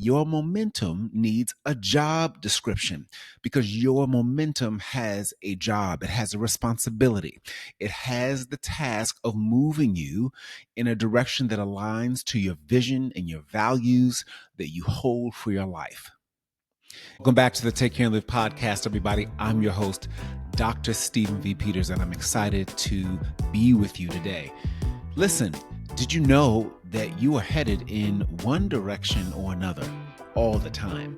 your momentum needs a job description because your momentum has a job, it has a responsibility, it has the task of moving you in a direction that aligns to your vision and your values that you hold for your life. Welcome back to the Take Care and Live podcast, everybody. I'm your host, Dr. Stephen V. Peters, and I'm excited to be with you today. Listen, did you know that you are headed in one direction or another all the time?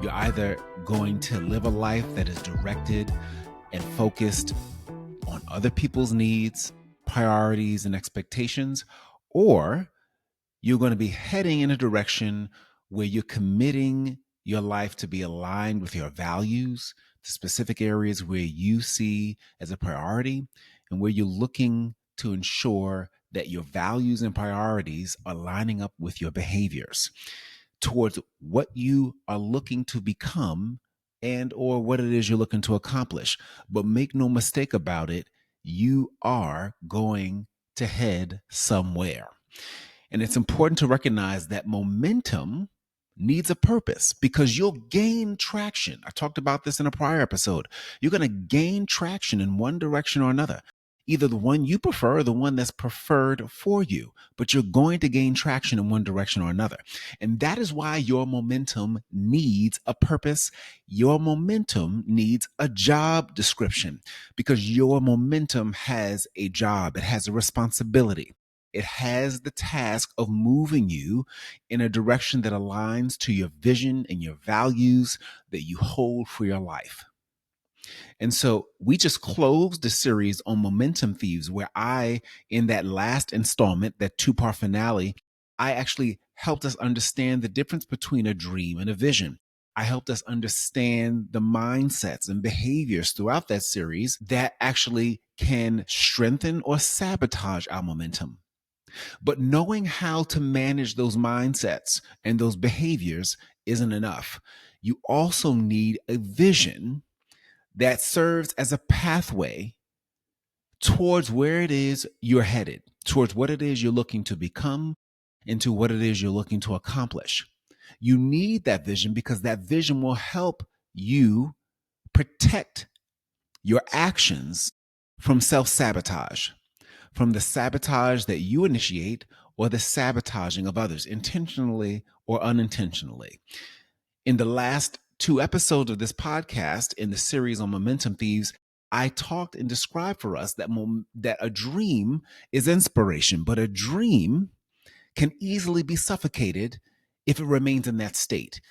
You're either going to live a life that is directed and focused on other people's needs, priorities, and expectations, or you're going to be heading in a direction where you're committing your life to be aligned with your values, the specific areas where you see as a priority, and where you're looking to ensure that your values and priorities are lining up with your behaviors towards what you are looking to become and or what it is you're looking to accomplish. But make no mistake about it, you are going to head somewhere. And it's important to recognize that momentum needs a purpose because you'll gain traction. I talked about this in a prior episode. You're going to gain traction in one direction or another, either the one you prefer or the one that's preferred for you, but you're going to gain traction in one direction or another. And that is why your momentum needs a purpose. Your momentum needs a job description because your momentum has a job. It has a responsibility. It has the task of moving you in a direction that aligns to your vision and your values that you hold for your life. And so we just closed the series on momentum thieves, where in that last installment, that two-part finale, I actually helped us understand the difference between a dream and a vision. I helped us understand the mindsets and behaviors throughout that series that actually can strengthen or sabotage our momentum. But knowing how to manage those mindsets and those behaviors isn't enough. You also need a vision that serves as a pathway towards where it is you're headed, towards what it is you're looking to become, and to what it is you're looking to accomplish. You need that vision because that vision will help you protect your actions from self-sabotage, from the sabotage that you initiate or the sabotaging of others, intentionally or unintentionally. In the last two episodes of this podcast in the series on Momentum Thieves, I talked and described for us that a dream is inspiration, but a dream can easily be suffocated if it remains in that state.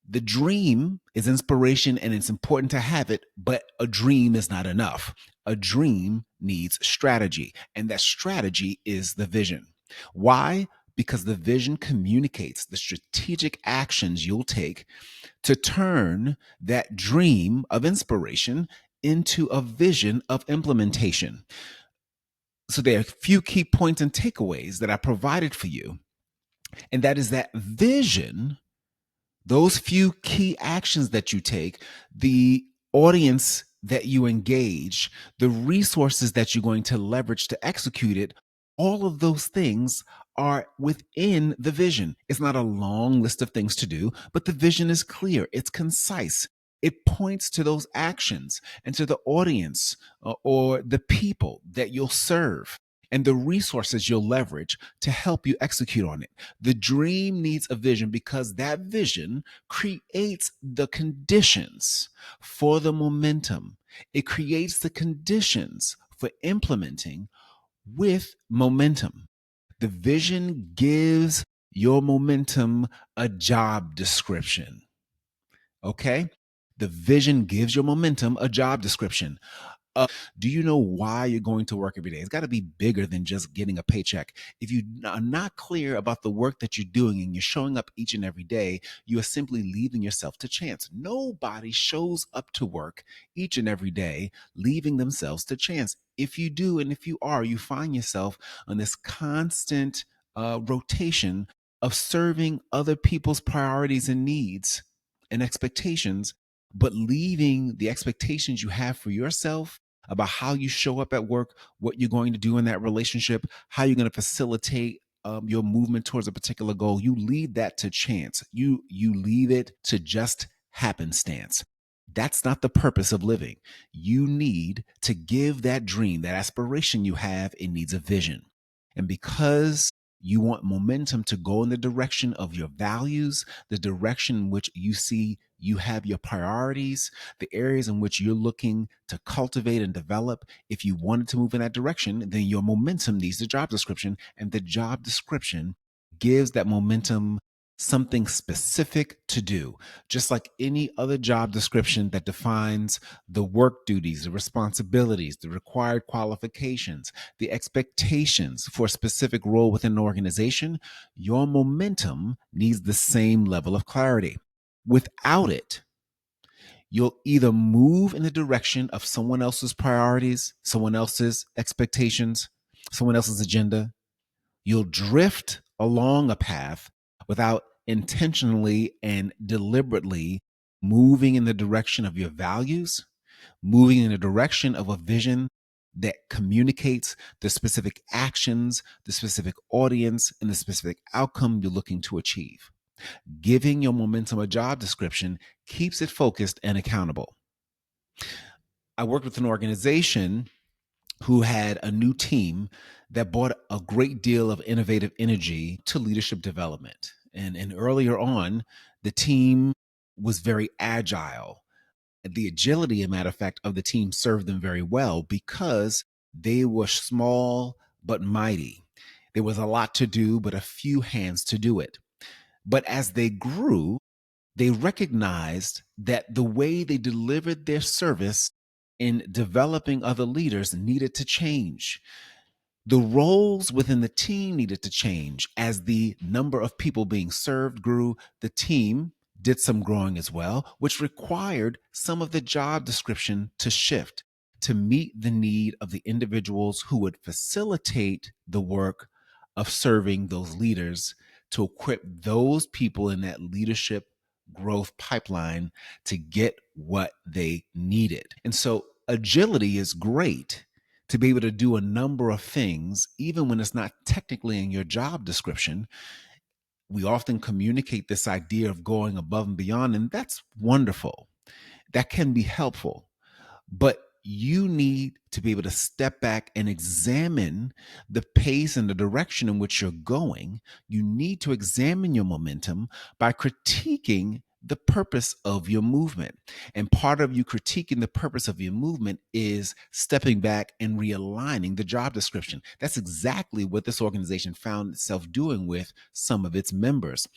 The dream is inspiration and it's important to have it, but a dream is not enough. A dream needs strategy, and that strategy is the vision. Why? Because the vision communicates the strategic actions you'll take to turn that dream of inspiration into a vision of implementation. So there are a few key points and takeaways that I provided for you, and that is that vision, those few key actions that you take, the audience that you engage, the resources that you're going to leverage to execute it, all of those things are within the vision. It's not a long list of things to do, but the vision is clear. It's concise. It points to those actions and to the audience or the people that you'll serve and the resources you'll leverage to help you execute on it. The dream needs a vision because that vision creates the conditions for the momentum. It creates the conditions for implementing with momentum. The vision gives your momentum a job description. Okay? The vision gives your momentum a job description. Do you know why you're going to work every day? It's got to be bigger than just getting a paycheck. If you are not clear about the work that you're doing and you're showing up each and every day, you are simply leaving yourself to chance. Nobody shows up to work each and every day leaving themselves to chance. If you do, and if you are, you find yourself on this constant rotation of serving other people's priorities and needs and expectations, but leaving the expectations you have for yourself about how you show up at work, what you're going to do in that relationship, how you're going to facilitate your movement towards a particular goal, you leave that to chance. You leave it to just happenstance. That's not the purpose of living. You need to give that dream, that aspiration you have, it needs a vision. And because you want momentum to go in the direction of your values, the direction in which you see you have your priorities, the areas in which you're looking to cultivate and develop. If you wanted to move in that direction, then your momentum needs the job description, and the job description gives that momentum something specific to do. Just like any other job description that defines the work duties, the responsibilities, the required qualifications, the expectations for a specific role within an organization, your momentum needs the same level of clarity. Without it, you'll either move in the direction of someone else's priorities, someone else's expectations, someone else's agenda. You'll drift along a path without intentionally and deliberately moving in the direction of your values, moving in the direction of a vision that communicates the specific actions, the specific audience, and the specific outcome you're looking to achieve. Giving your momentum a job description keeps it focused and accountable. I worked with an organization who had a new team that brought a great deal of innovative energy to leadership development. And earlier on, the team was very agile. The agility, a matter of fact, of the team served them very well because they were small but mighty. There was a lot to do, but a few hands to do it. But as they grew, they recognized that the way they delivered their service in developing other leaders needed to change. The roles within the team needed to change. As the number of people being served grew, the team did some growing as well, which required some of the job description to shift to meet the need of the individuals who would facilitate the work of serving those leaders, to equip those people in that leadership growth pipeline to get what they needed. And so agility is great to be able to do a number of things, even when it's not technically in your job description. We often communicate this idea of going above and beyond, and that's wonderful. That can be helpful. But you need to be able to step back and examine the pace and the direction in which you're going. You need to examine your momentum by critiquing the purpose of your movement. And part of you critiquing the purpose of your movement is stepping back and realigning the job description. That's exactly what this organization found itself doing with some of its members,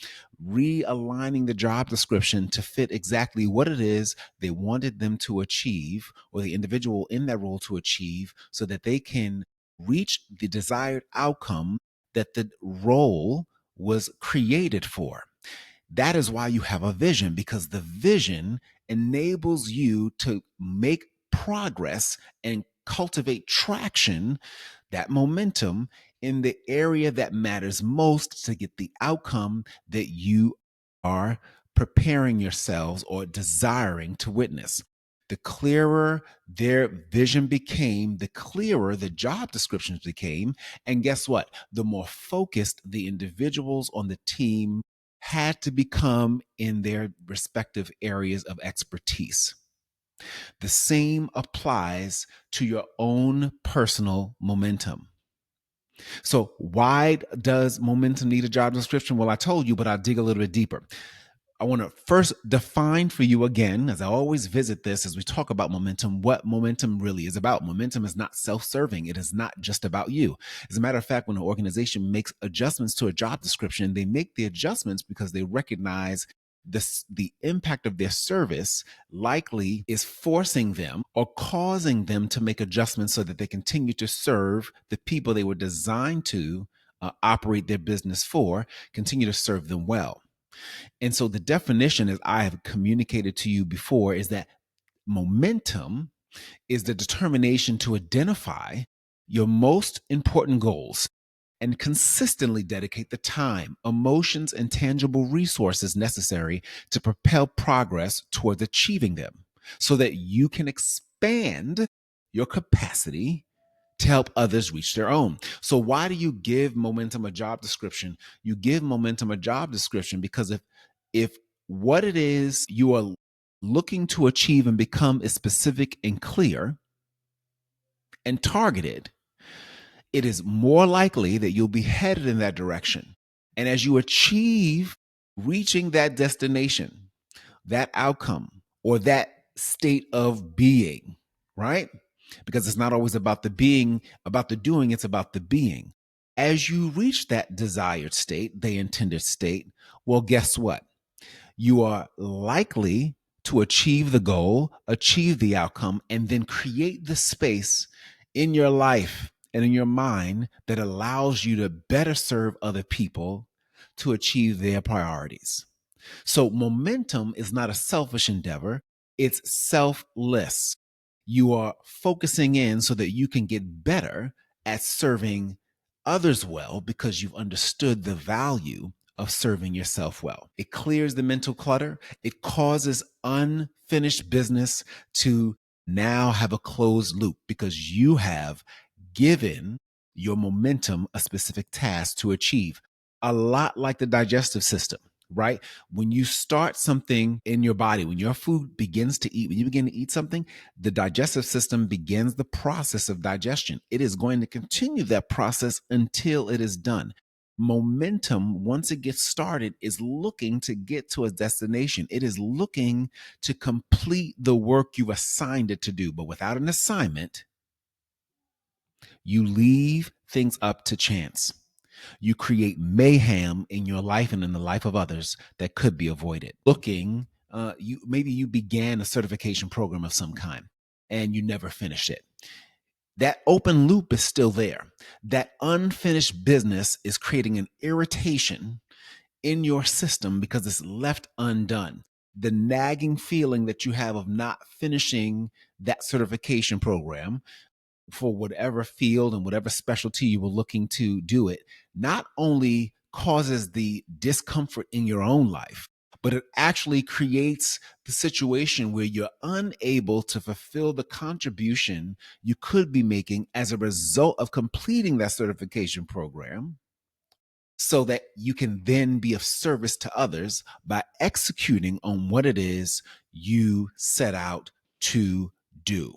realigning the job description to fit exactly what it is they wanted them to achieve, or the individual in that role to achieve, so that they can reach the desired outcome that the role was created for. That is why you have a vision, because the vision enables you to make progress and cultivate traction, that momentum in the area that matters most to get the outcome that you are preparing yourselves or desiring to witness. The clearer their vision became, the clearer the job descriptions became. And guess what? The more focused the individuals on the team had to become in their respective areas of expertise. The same applies to your own personal momentum. So, why does momentum need a job description? Well, I told you, but I'll dig a little bit deeper. I want to first define for you again, as I always visit this as we talk about momentum, what momentum really is about. Momentum is not self-serving. It is not just about you. As a matter of fact, when an organization makes adjustments to a job description, they make the adjustments because they recognize the impact of their service likely is forcing them or causing them to make adjustments so that they continue to serve the people they were designed to operate their business for, continue to serve them well. And so the definition, as I have communicated to you before, is that momentum is the determination to identify your most important goals and consistently dedicate the time, emotions, and tangible resources necessary to propel progress towards achieving them, so that you can expand your capacity to help others reach their own. So why do you give momentum a job description? You give momentum a job description because if what it is you are looking to achieve and become is specific and clear and targeted, it is more likely that you'll be headed in that direction. And as you achieve reaching that destination, that outcome, or that state of being, right? Because it's not always about the being, about the doing, it's about the being. As you reach that desired state, the intended state, well, guess what? You are likely to achieve the goal, achieve the outcome, and then create the space in your life and in your mind that allows you to better serve other people to achieve their priorities. So, momentum is not a selfish endeavor, it's selfless. You are focusing in so that you can get better at serving others well because you've understood the value of serving yourself well. It clears the mental clutter, it causes unfinished business to now have a closed loop because you have given your momentum a specific task to achieve. A lot like the digestive system, right? When you start something in your body, when your food begins to eat, when you begin to eat something, the digestive system begins the process of digestion. It is going to continue that process until it is done. Momentum, once it gets started, is looking to get to a destination. It is looking to complete the work you've assigned it to do. But without an assignment, you leave things up to chance. You create mayhem in your life and in the life of others that could be avoided. Maybe you began a certification program of some kind and you never finished it. That open loop is still there. That unfinished business is creating an irritation in your system because it's left undone. The nagging feeling that you have of not finishing that certification program for whatever field and whatever specialty you were looking to do it, not only causes the discomfort in your own life, but it actually creates the situation where you're unable to fulfill the contribution you could be making as a result of completing that certification program so that you can then be of service to others by executing on what it is you set out to do.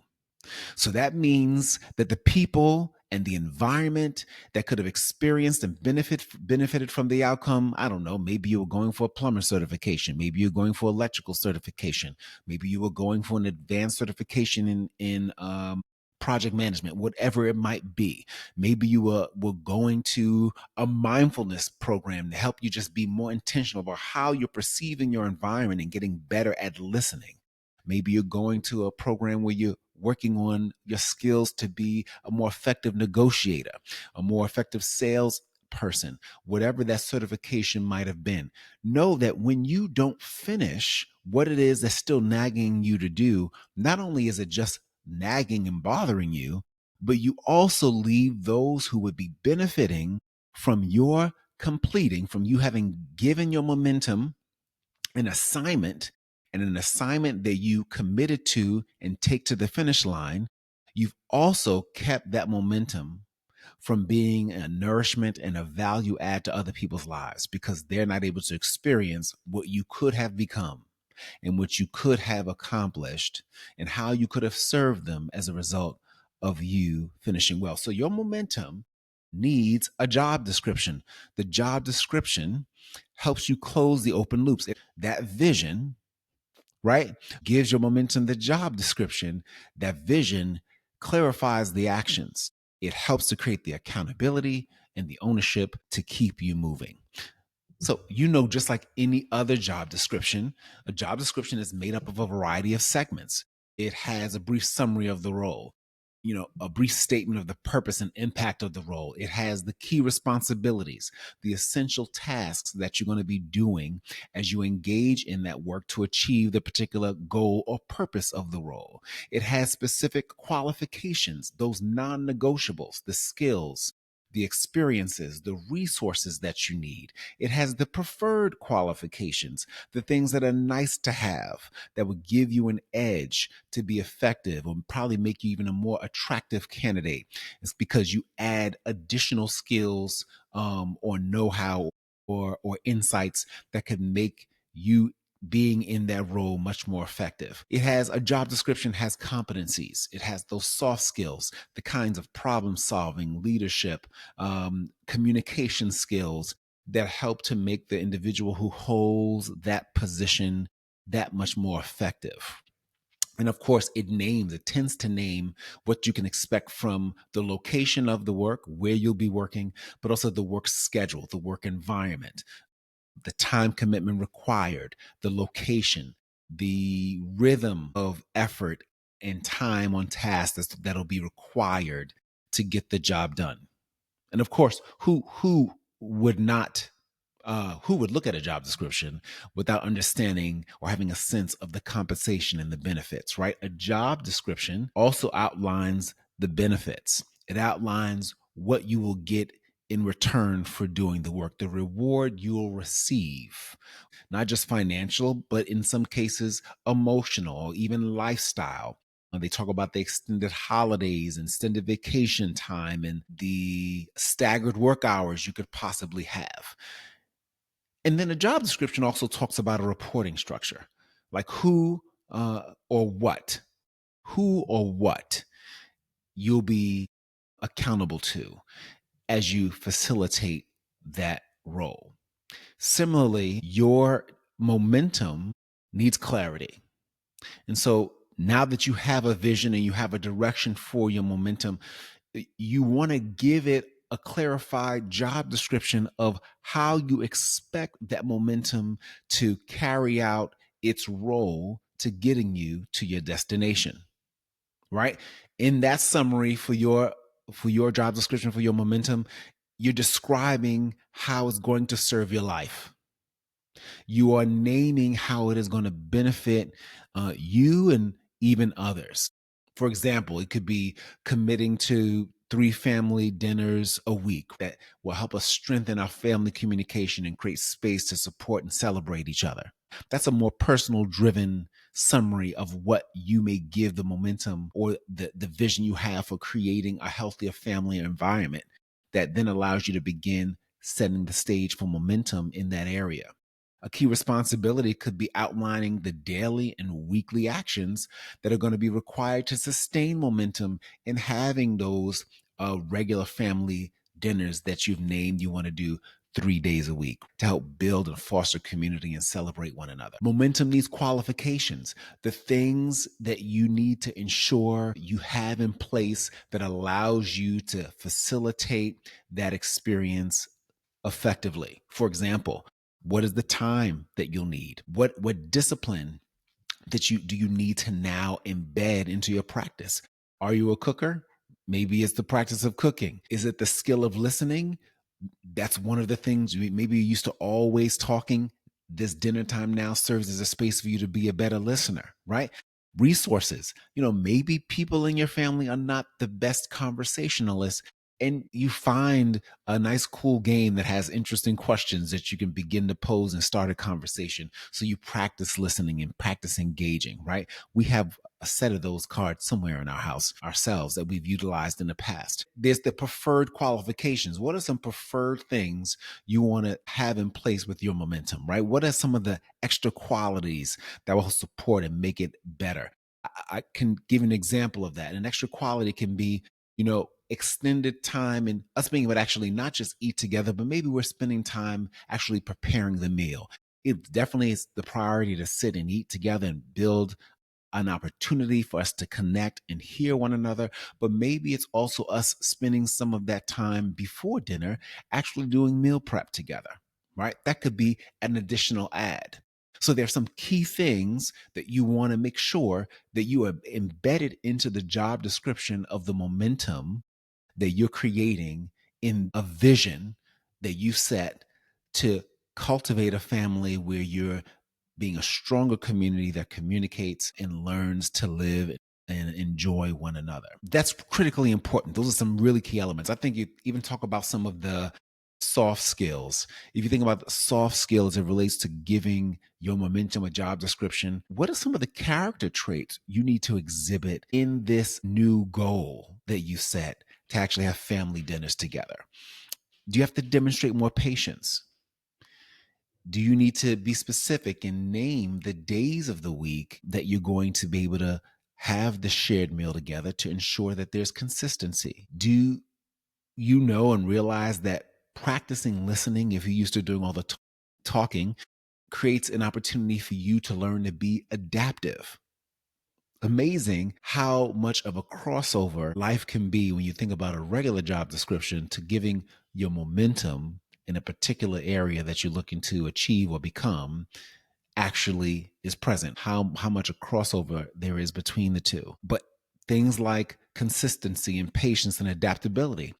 So that means that the people and the environment that could have experienced and benefited from the outcome, I don't know, maybe you were going for a plumber certification, maybe you're going for electrical certification, maybe you were going for an advanced certification in project management, whatever it might be. Maybe you were going to a mindfulness program to help you just be more intentional about how you're perceiving your environment and getting better at listening. Maybe you're going to a program where you're working on your skills to be a more effective negotiator, a more effective sales person, whatever that certification might have been. Know that when you don't finish what it is that's still nagging you to do, not only is it just nagging and bothering you, but you also leave those who would be benefiting from your completing, from you having given your momentum an assignment and an assignment that you committed to and take to the finish line. You've also kept that momentum from being a nourishment and a value add to other people's lives because they're not able to experience what you could have become and what you could have accomplished and how you could have served them as a result of you finishing well. So your momentum needs a job description. The job description helps you close the open loops. That vision, right, gives your momentum the job description. That vision clarifies the actions. It helps to create the accountability and the ownership to keep you moving. So, just like any other job description, a job description is made up of a variety of segments. It has a brief summary of the role, a brief statement of the purpose and impact of the role. It has the key responsibilities, the essential tasks that you're going to be doing as you engage in that work to achieve the particular goal or purpose of the role. It has specific qualifications, those non-negotiables, the skills, the experiences, the resources that you need. It has the preferred qualifications, the things that are nice to have that would give you an edge to be effective or probably make you even a more attractive candidate. It's because you add additional skills or know-how or insights that could make you being in that role much more effective. It has a job description, has competencies. It has those soft skills, the kinds of problem solving, leadership, communication skills that help to make the individual who holds that position that much more effective. And of course, it tends to name what you can expect from the location of the work, where you'll be working, but also the work schedule, the work environment, the time commitment required, the location, the rhythm of effort and time on task that'll be required to get the job done. And of course, would not who would look at a job description without understanding or having a sense of the compensation and the benefits, right? A job description also outlines the benefits. It outlines what you will get in return for doing the work, the reward you'll receive, not just financial, but in some cases, emotional or even lifestyle. They talk about the extended holidays and extended vacation time and the staggered work hours you could possibly have. And then the job description also talks about a reporting structure, like or what, who or what you'll be accountable to as you facilitate that role. Similarly, your momentum needs clarity. And so now that you have a vision and you have a direction for your momentum, you want to give it a clarified job description of how you expect that momentum to carry out its role to getting you to your destination, right? In that summary for your job description for your momentum, you're describing how it's going to serve your life. You are naming how it is going to benefit you and even others. For example, it could be committing to 3 family dinners a week that will help us strengthen our family communication and create space to support and celebrate each other. That's a more personal driven summary of what you may give the momentum or the vision you have for creating a healthier family environment that then allows you to begin setting the stage for momentum in that area. A key responsibility could be outlining the daily and weekly actions that are going to be required to sustain momentum in having those regular family dinners that you've named you want to do 3 days a week to help build and foster community and celebrate one another. Momentum needs qualifications, the things that you need to ensure you have in place that allows you to facilitate that experience effectively. For example, what is the time that you'll need? What discipline that you need to now embed into your practice? Are you a cooker? Maybe it's the practice of cooking. Is it the skill of listening? That's one of the things. Maybe you're used to always talking. This dinner time now serves as a space for you to be a better listener, right? Resources. Maybe people in your family are not the best conversationalists, and you find a nice, cool game that has interesting questions that you can begin to pose and start a conversation. So you practice listening and practice engaging, right? We have a set of those cards somewhere in our house ourselves that we've utilized in the past. There's the preferred qualifications. What are some preferred things you want to have in place with your momentum, right? What are some of the extra qualities that will support and make it better? I can give an example of that. An extra quality can be, extended time and us being able to actually not just eat together, but maybe we're spending time actually preparing the meal. It definitely is the priority to sit and eat together and build an opportunity for us to connect and hear one another. But maybe it's also us spending some of that time before dinner actually doing meal prep together, right? That could be an additional add. So there's some key things that you want to make sure that you are embedded into the job description of the momentum that you're creating in a vision that you set to cultivate a family where you're being a stronger community that communicates and learns to live and enjoy one another. That's critically important. Those are some really key elements. I think you even talk about some of the soft skills. If you think about the soft skills, it relates to giving your momentum a job description. What are some of the character traits you need to exhibit in this new goal that you set to actually have family dinners together? Do you have to demonstrate more patience? Do you need to be specific and name the days of the week that you're going to be able to have the shared meal together to ensure that there's consistency? Do you know and realize that practicing listening, if you're used to doing all the talking, creates an opportunity for you to learn to be adaptive? Amazing how much of a crossover life can be when you think about a regular job description to giving your momentum in a particular area that you're looking to achieve or become actually is present, how much a crossover there is between the two. But things like consistency and patience and adaptability,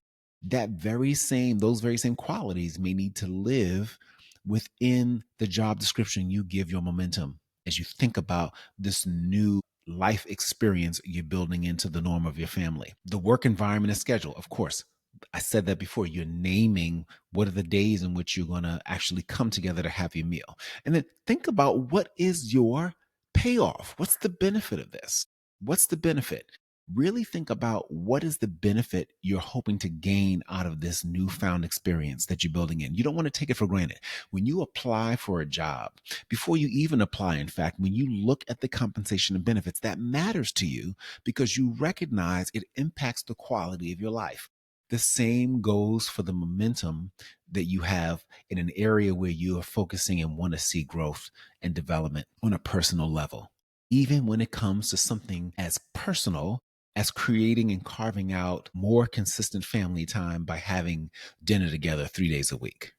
those very same qualities may need to live within the job description you give your momentum as you think about this new life experience you're building into the norm of your family. The work environment and schedule, of course. I said that before. You're naming what are the days in which you're going to actually come together to have your meal. And then think about what is your payoff? What's the benefit of this? What's the benefit? Really think about what is the benefit you're hoping to gain out of this newfound experience that you're building in. You don't want to take it for granted. When you apply for a job, before you even apply, in fact, when you look at the compensation and benefits, that matters to you because you recognize it impacts the quality of your life. The same goes for the momentum that you have in an area where you are focusing and want to see growth and development on a personal level. Even when it comes to something as personal as creating and carving out more consistent family time by having dinner together 3 days a week.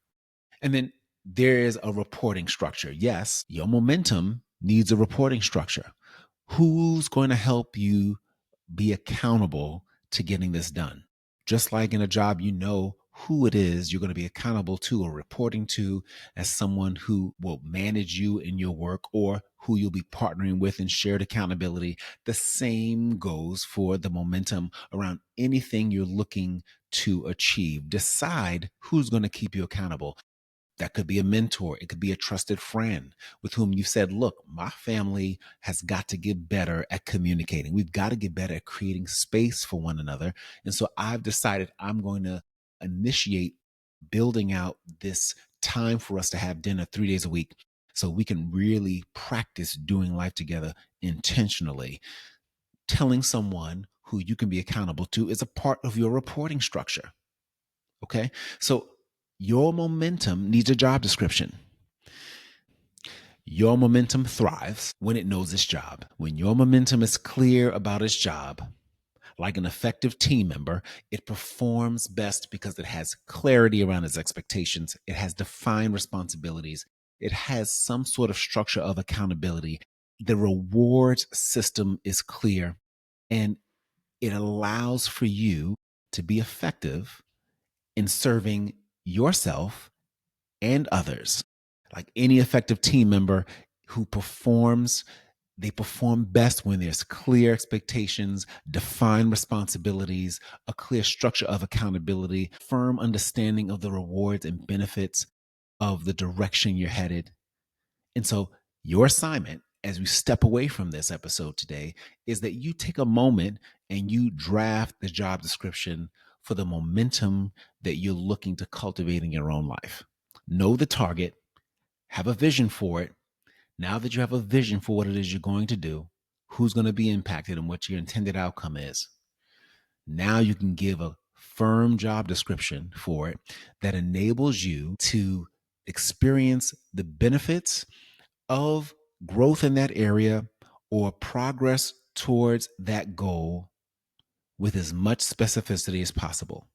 And then there is a reporting structure. Yes, your momentum needs a reporting structure. Who's going to help you be accountable to getting this done? Just like in a job, you know who it is you're going to be accountable to or reporting to as someone who will manage you in your work or who you'll be partnering with in shared accountability. The same goes for the momentum around anything you're looking to achieve. Decide who's going to keep you accountable. That could be a mentor. It could be a trusted friend with whom you said, look, my family has got to get better at communicating. We've got to get better at creating space for one another. And so I've decided I'm going to initiate building out this time for us to have dinner 3 days a week so we can really practice doing life together intentionally. Telling someone who you can be accountable to is a part of your reporting structure. Okay. So your momentum needs a job description. Your momentum thrives when it knows its job. When your momentum is clear about its job, like an effective team member, it performs best because it has clarity around its expectations. It has defined responsibilities. It has some sort of structure of accountability. The rewards system is clear, and it allows for you to be effective in serving yourself and others. Like any effective team member who performs, they perform best when there's clear expectations, defined responsibilities, a clear structure of accountability, firm understanding of the rewards and benefits of the direction you're headed. And so your assignment as we step away from this episode today is that you take a moment and you draft the job description for the momentum that you're looking to cultivate in your own life. Know the target, have a vision for it. Now that you have a vision for what it is you're going to do, who's going to be impacted and what your intended outcome is, now you can give a firm job description for it that enables you to experience the benefits of growth in that area or progress towards that goal with as much specificity as possible.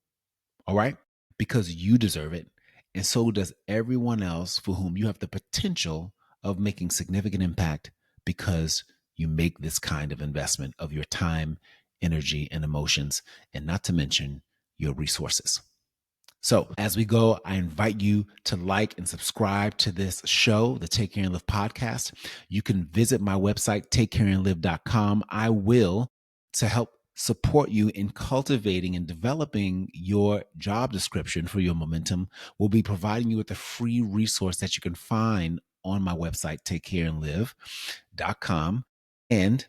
All right? Because you deserve it. And so does everyone else for whom you have the potential of making significant impact because you make this kind of investment of your time, energy, and emotions, and not to mention your resources. So as we go, I invite you to like and subscribe to this show, the Take Care and Live podcast. You can visit my website, takecareandlive.com. I will to help support you in cultivating and developing your job description for your momentum, we'll be providing you with a free resource that you can find on my website, takecareandlive.com. And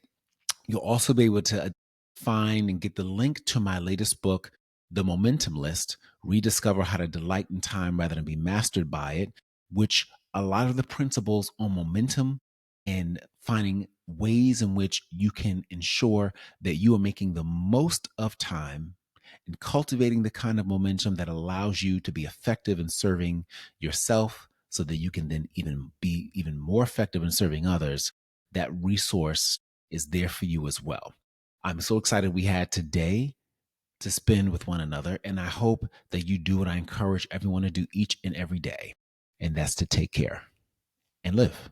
you'll also be able to find and get the link to my latest book, The Momentum List: Rediscover How to Delight in Time Rather Than Be Mastered by It, which a lot of the principles on momentum and finding ways in which you can ensure that you are making the most of time and cultivating the kind of momentum that allows you to be effective in serving yourself so that you can then even be even more effective in serving others. That resource is there for you as well. I'm so excited we had today to spend with one another, and I hope that you do what I encourage everyone to do each and every day, and that's to take care and live.